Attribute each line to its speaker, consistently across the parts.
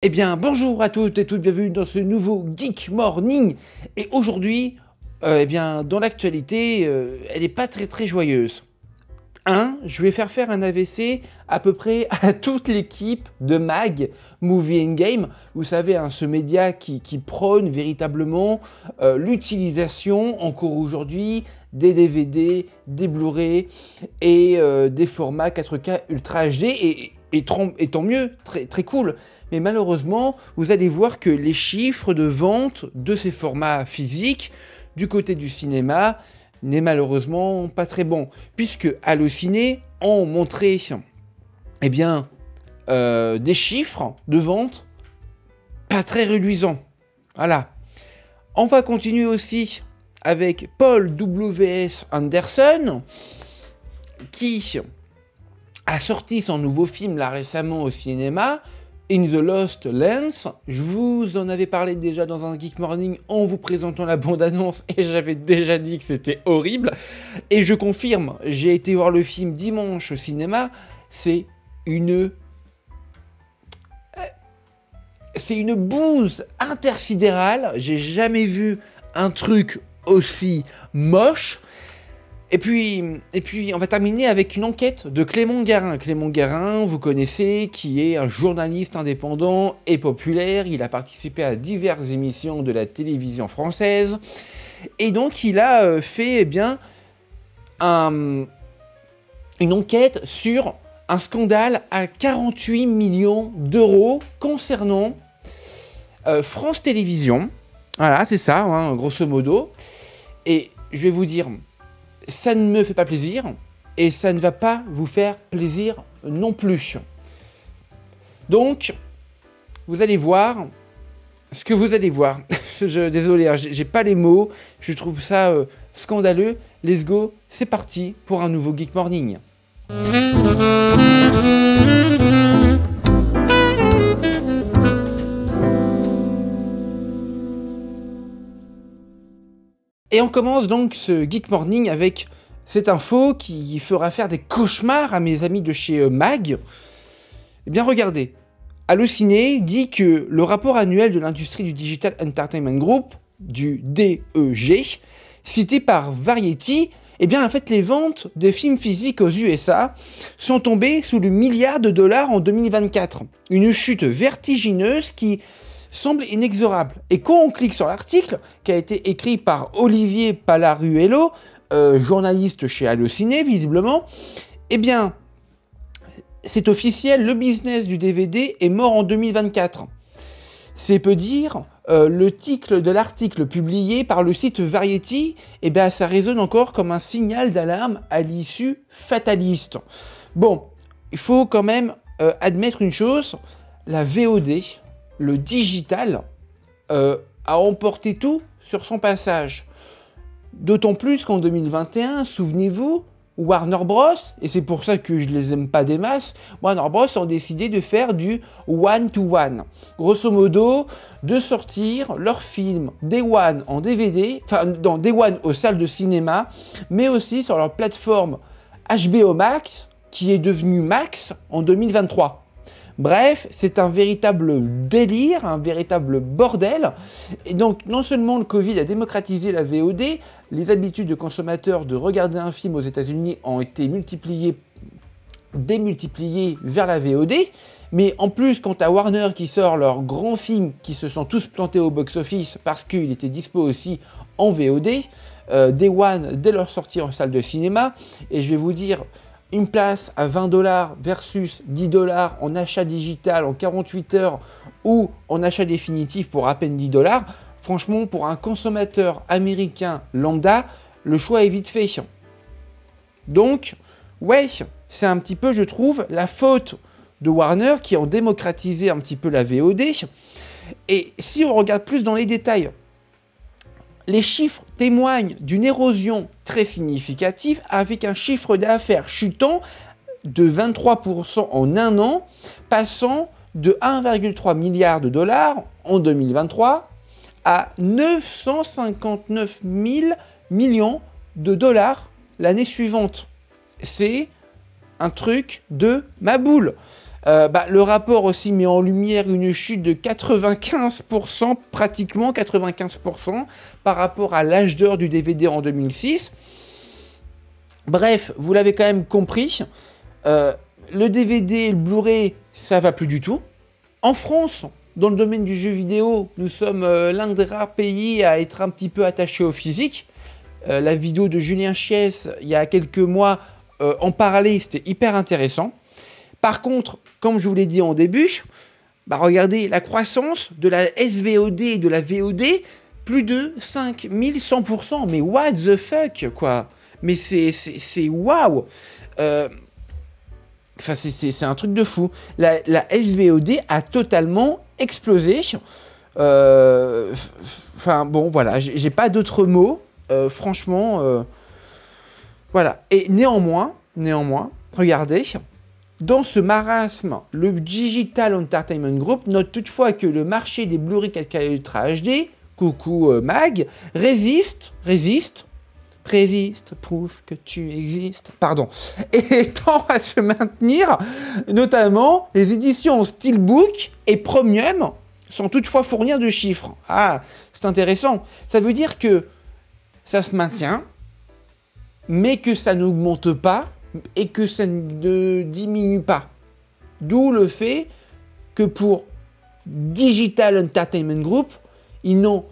Speaker 1: Eh bien, bonjour à toutes et toutes, bienvenue dans ce nouveau Geek Morning. Et aujourd'hui, eh bien, dans l'actualité, elle n'est pas très joyeuse. Je vais faire un AVC à peu près à toute l'équipe de MAG, Movie and Game. Vous savez, hein, ce média qui prône véritablement l'utilisation, encore aujourd'hui, des DVD, des Blu-ray et des formats 4K Ultra HD. Et tant mieux, très cool. Mais malheureusement, vous allez voir que les chiffres de vente de ces formats physiques, du côté du cinéma, n'est malheureusement pas très bon. Puisque Allociné ont montré eh bien, des chiffres de vente pas très reluisants. Voilà. On va continuer aussi avec Paul W.S. Anderson, qui a sorti son nouveau film là récemment au cinéma, In the Lost Lands. Je vous en avais parlé déjà dans un Geek Morning en vous présentant la bande-annonce et j'avais déjà dit que c'était horrible. Et je confirme, j'ai été voir le film dimanche au cinéma, c'est une bouse intersidérale. J'ai jamais vu un truc aussi moche. Et puis, on va terminer avec une enquête de Clément Garin. Clément Garin, vous connaissez, qui est un journaliste indépendant et populaire. Il a participé à diverses émissions de la télévision française. Et donc, il a fait, eh bien, une enquête sur un scandale à 48 millions d'euros concernant France Télévisions. Voilà, c'est ça, hein, grosso modo. Et je vais vous dire, ça ne me fait pas plaisir, et ça ne va pas vous faire plaisir non plus. Donc, vous allez voir ce que vous allez voir. Désolé, hein, j'ai pas les mots, je trouve ça scandaleux. Let's go, c'est parti pour un nouveau Geek Morning. Et on commence donc ce Geek Morning avec cette info qui fera faire des cauchemars à mes amis de chez MAG. Eh bien regardez, Allociné dit que le rapport annuel de l'industrie du Digital Entertainment Group, du DEG, cité par Variety, eh bien en fait les ventes de films physiques aux USA sont tombées sous le milliard de dollars en 2024. Une chute vertigineuse qui semble inexorable. Et quand on clique sur l'article, qui a été écrit par Olivier Palaruello, journaliste chez Allociné, visiblement, eh bien, c'est officiel, le business du DVD est mort en 2024. C'est peu dire, le titre de l'article publié par le site Variety, eh bien, ça résonne encore comme un signal d'alarme à l'issue fataliste. Bon, il faut quand même admettre une chose, la VOD, le digital, a emporté tout sur son passage. D'autant plus qu'en 2021, souvenez-vous, Warner Bros, et c'est pour ça que je les aime pas des masses, Warner Bros ont décidé de faire du one-to-one. Grosso modo, de sortir leurs films Day One en DVD, enfin dans Day One aux salles de cinéma, mais aussi sur leur plateforme HBO Max, qui est devenue Max en 2023. Bref, c'est un véritable délire, un véritable bordel. Et donc, non seulement le Covid a démocratisé la VOD, les habitudes de consommateurs de regarder un film aux États-Unis ont été démultipliées vers la VOD, mais en plus, quant à Warner qui sort leurs grands films qui se sont tous plantés au box-office parce qu'il était dispo aussi en VOD, Day One dès leur sortie en salle de cinéma, et je vais vous dire, une place à 20 $ versus 10 $ en achat digital en 48 heures ou en achat définitif pour à peine 10 $, franchement, pour un consommateur américain lambda, le choix est vite fait. Donc, ouais, c'est un petit peu, je trouve, la faute de Warner qui ont démocratisé un petit peu la VOD. Et si on regarde plus dans les détails, les chiffres témoignent d'une érosion très significative avec un chiffre d'affaires chutant de 23% en un an, passant de 1,3 milliard de dollars en 2023 à 959 000 millions de dollars l'année suivante. C'est un truc de ma boule. Le rapport aussi met en lumière une chute de 95%, pratiquement 95%, par rapport à l'âge d'or du DVD en 2006. Bref, vous l'avez quand même compris, le DVD et le Blu-ray, ça va plus du tout. En France, dans le domaine du jeu vidéo, nous sommes l'un des rares pays à être un petit peu attaché au physique. La vidéo de Julien Chies, il y a quelques mois, en parlait, c'était hyper intéressant. Par contre, comme je vous l'ai dit en début, regardez la croissance de la SVOD et de la VOD, plus de 5100%. Mais what the fuck, quoi. Mais c'est waouh. Enfin, c'est un truc de fou. La SVOD a totalement explosé. Enfin, bon, voilà, j'ai pas d'autres mots. Franchement, voilà. Et néanmoins, regardez, dans ce marasme, le Digital Entertainment Group note toutefois que le marché des Blu-ray 4K Ultra HD, coucou Mag, résiste, prouve que tu existes, pardon, et tend à se maintenir, notamment les éditions Steelbook et Premium sans toutefois fournir de chiffres. Ah, c'est intéressant. Ça veut dire que ça se maintient, mais que ça n'augmente pas et que ça ne diminue pas. D'où le fait que pour Digital Entertainment Group, ils n'ont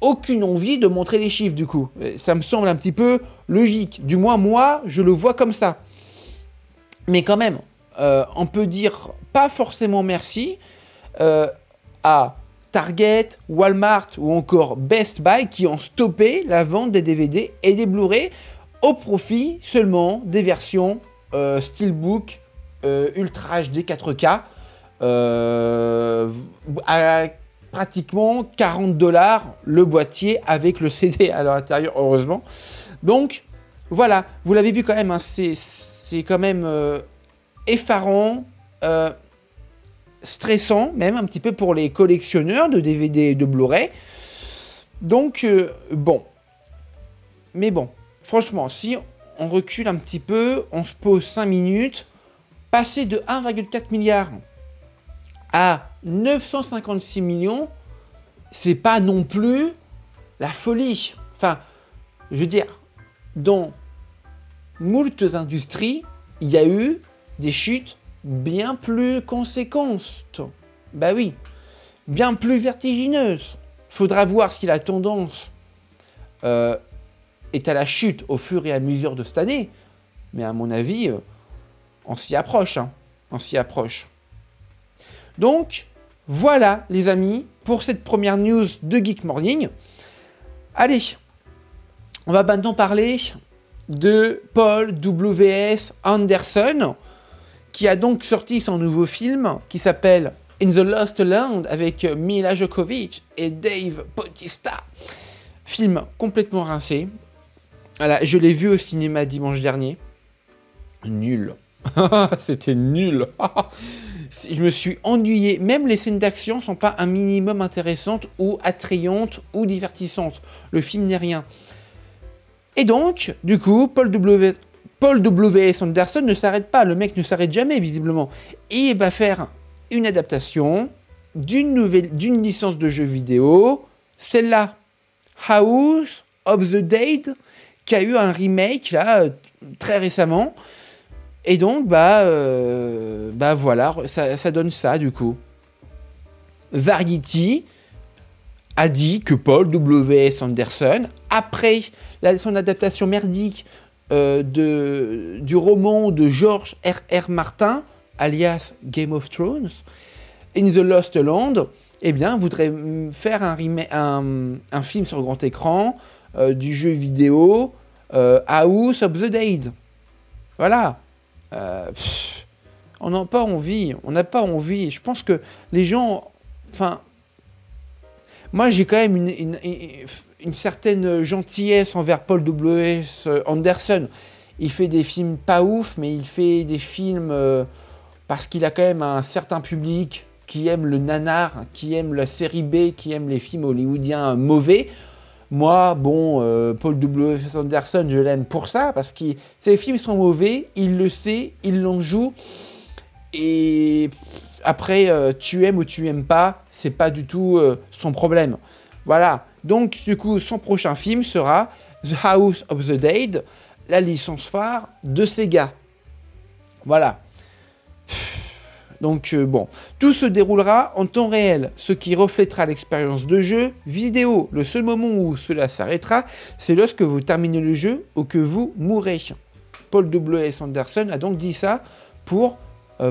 Speaker 1: aucune envie de montrer les chiffres du coup. Ça me semble un petit peu logique. Du moins, moi, je le vois comme ça. Mais quand même, on peut dire pas forcément merci à Target, Walmart ou encore Best Buy qui ont stoppé la vente des DVD et des Blu-ray au profit seulement des versions Steelbook Ultra HD 4K à pratiquement 40$ le boîtier avec le CD à l'intérieur, heureusement. Donc voilà, vous l'avez vu quand même, hein, c'est quand même effarant, stressant même un petit peu pour les collectionneurs de DVD et de Blu-ray. Donc bon, mais bon, franchement, si on recule un petit peu, on se pose 5 minutes, passer de 1,4 milliard à 956 millions, c'est pas non plus la folie. Enfin, je veux dire, dans moultes industries, il y a eu des chutes bien plus conséquentes. Bah oui, bien plus vertigineuses. Faudra voir si la tendance est à la chute au fur et à mesure de cette année. Mais à mon avis, on s'y approche. Hein. On s'y approche. Donc, voilà les amis, pour cette première news de Geek Morning. Allez, on va maintenant parler de Paul W.S. Anderson, qui a donc sorti son nouveau film, qui s'appelle In the Lost Land, avec Mila Jovovich et Dave Bautista. Film complètement rincé. Voilà, je l'ai vu au cinéma dimanche dernier. Nul. C'était nul. Je me suis ennuyé. Même les scènes d'action sont pas un minimum intéressantes ou attrayantes ou divertissantes. Le film n'est rien. Et donc, du coup, Paul W.S. Anderson ne s'arrête pas. Le mec ne s'arrête jamais, visiblement. Et il va faire une adaptation d'une licence de jeu vidéo. Celle-là, House of the Dead, qui a eu un remake, là, très récemment. Et donc, voilà, ça donne ça, du coup. Variety a dit que Paul W.S. Anderson, après son adaptation merdique du roman de George R.R. Martin, alias Game of Thrones, In the Lost Land, eh bien, voudrait faire un film sur grand écran du jeu vidéo House of the Dead. Voilà. On n'a pas envie, Je pense que les gens, enfin, moi j'ai quand même une certaine gentillesse envers Paul W.S. Anderson. Il fait des films pas ouf, mais il fait des films parce qu'il a quand même un certain public qui aime le nanar, qui aime la série B, qui aime les films hollywoodiens mauvais. Moi, bon, Paul W.S. Anderson, je l'aime pour ça, parce que ses films sont mauvais, il le sait, il l'en joue, Et après, tu aimes ou tu aimes pas, c'est pas du tout son problème. Voilà. Donc, du coup, son prochain film sera The House of the Dead, la licence phare de Sega. Voilà. Donc, bon. Tout se déroulera en temps réel, ce qui reflètera l'expérience de jeu vidéo. Le seul moment où cela s'arrêtera, c'est lorsque vous terminez le jeu ou que vous mourrez. Paul W.S. Anderson a donc dit ça pour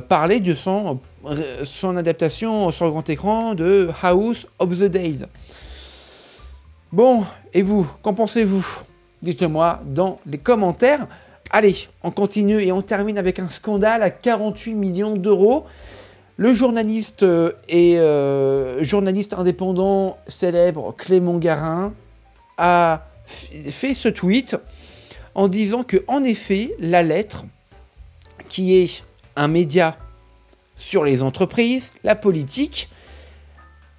Speaker 1: parler de son adaptation sur le grand écran de House of the Dead. Bon, et vous, qu'en pensez-vous? Dites-le-moi dans les commentaires. Allez, on continue et on termine avec un scandale à 48 millions d'euros. Le journaliste journaliste indépendant célèbre Clément Garin a fait ce tweet en disant que, en effet, La Lettre, qui est un média sur les entreprises, la politique,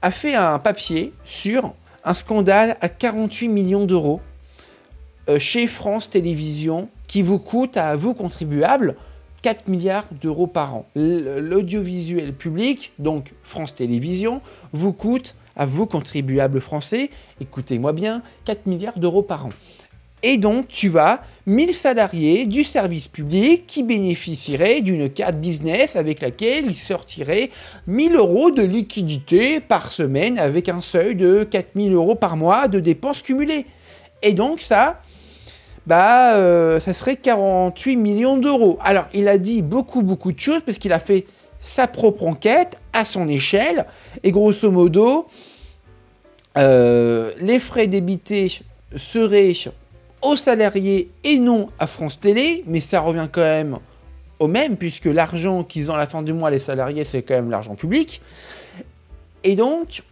Speaker 1: a fait un papier sur un scandale à 48 millions d'euros chez France Télévisions qui vous coûte à vous contribuables 4 milliards d'euros par an. L'audiovisuel public, donc France Télévisions, vous coûte à vous contribuables français, écoutez-moi bien, 4 milliards d'euros par an. Et donc, tu as 1000 salariés du service public qui bénéficieraient d'une carte business avec laquelle ils sortiraient 1000 euros de liquidité par semaine avec un seuil de 4000 euros par mois de dépenses cumulées. Et donc, ça serait 48 millions d'euros. Alors, il a dit beaucoup de choses parce qu'il a fait sa propre enquête à son échelle. Et grosso modo, les frais débités seraient aux salariés et non à France Télé, mais ça revient quand même au même, puisque l'argent qu'ils ont à la fin du mois, les salariés, c'est quand même l'argent public. Et donc,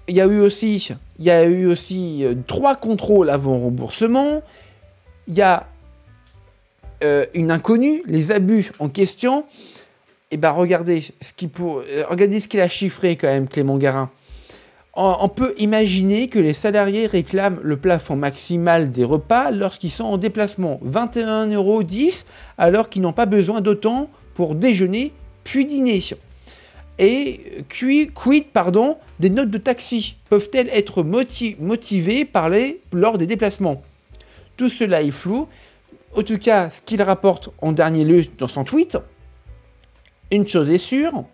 Speaker 1: il y a eu aussi 3 contrôles avant remboursement. Il y a une inconnue, les abus en question. Et ben regardez ce qu'il a chiffré quand même, Clément Garin. On peut imaginer que les salariés réclament le plafond maximal des repas lorsqu'ils sont en déplacement, 21,10 € alors qu'ils n'ont pas besoin d'autant pour déjeuner puis dîner. Et quid des notes de taxi? Peuvent-elles être motivées lors des déplacements? Tout cela est flou. En tout cas, ce qu'il rapporte en dernier lieu dans son tweet, une chose est sûre,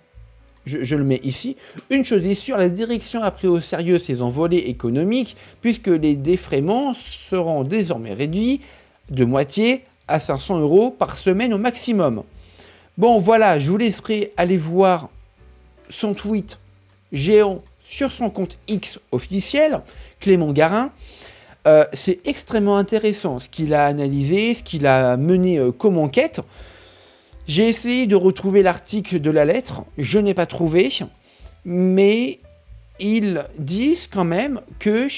Speaker 1: je le mets ici, une chose est sûre, la direction a pris au sérieux ses envolées économiques puisque les défraiements seront désormais réduits de moitié à 500 € par semaine au maximum. Bon voilà, je vous laisserai aller voir son tweet géant sur son compte X officiel, Clément Garin. C'est extrêmement intéressant ce qu'il a analysé, ce qu'il a mené comme enquête. J'ai essayé de retrouver l'article de La Lettre, je n'ai pas trouvé, mais ils disent quand même que,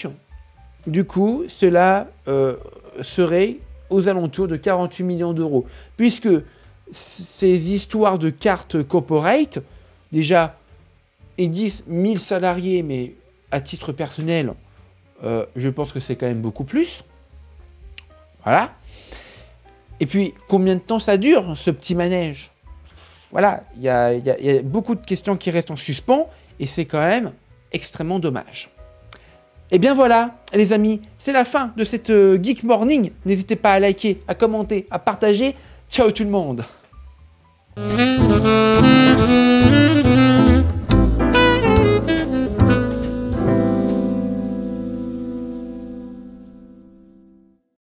Speaker 1: du coup, cela serait aux alentours de 48 millions d'euros. Puisque ces histoires de cartes corporate, déjà, ils disent 1000 salariés, mais à titre personnel, je pense que c'est quand même beaucoup plus. Voilà. Et puis, combien de temps ça dure, ce petit manège? Voilà, il y a beaucoup de questions qui restent en suspens, et c'est quand même extrêmement dommage. Et bien voilà, les amis, c'est la fin de cette Geek Morning. N'hésitez pas à liker, à commenter, à partager. Ciao tout le monde!